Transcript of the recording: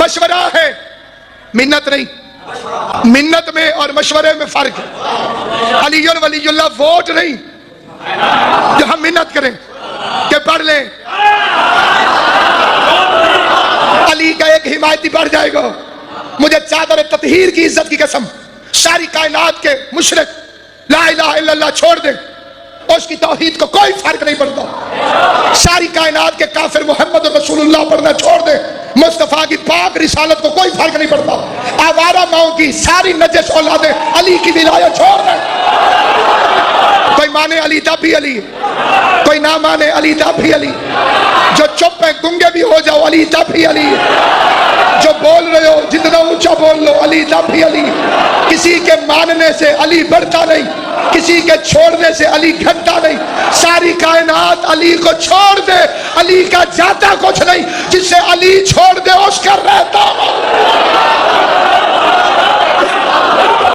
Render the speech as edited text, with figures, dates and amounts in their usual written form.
مشورہ ہے، منت نہیں۔ منت میں اور مشورے میں فرق ہے۔ علی ولی اللہ ووٹ نہیں جو ہم منت کریں کہ پڑھ لیں، علی کا ایک حمایتی بڑھ جائے گا۔ مجھے چادر تطہیر کی عزت کی قسم، ساری کائنات کے مشرک لا الہ الا اللہ چھوڑ دیں، اس کی توحید کو کوئی فرق نہیں پڑتا۔ ساری کائنات کے کافر محمد رسول اللہ پڑھنا چھوڑ دیں، مصطفیٰ کی پاک رسالت کو کوئی فرق نہیں پڑتا۔ آوارہ ماؤں کی ساری نجس اولادیں علی کی ولایت چھوڑ دیں۔ کوئی مانے علی تب بھی علی، کوئی نہ مانے علی تب بھی علی، جو چپ ہے گنگے بھی ہو جاؤ علی تب بھی علی، جو بول رہے ہو جتنا اونچا بول لو علی تب بھی علی۔ کسی کے ماننے سے علی بڑھتا نہیں، کسی کے چھوڑنے سے علی گھٹتا نہیں۔ ساری کائنات علی کو چھوڑ دے، علی کا جاتا کچھ نہیں، جس سے علی چھوڑ دے اس کا رہتا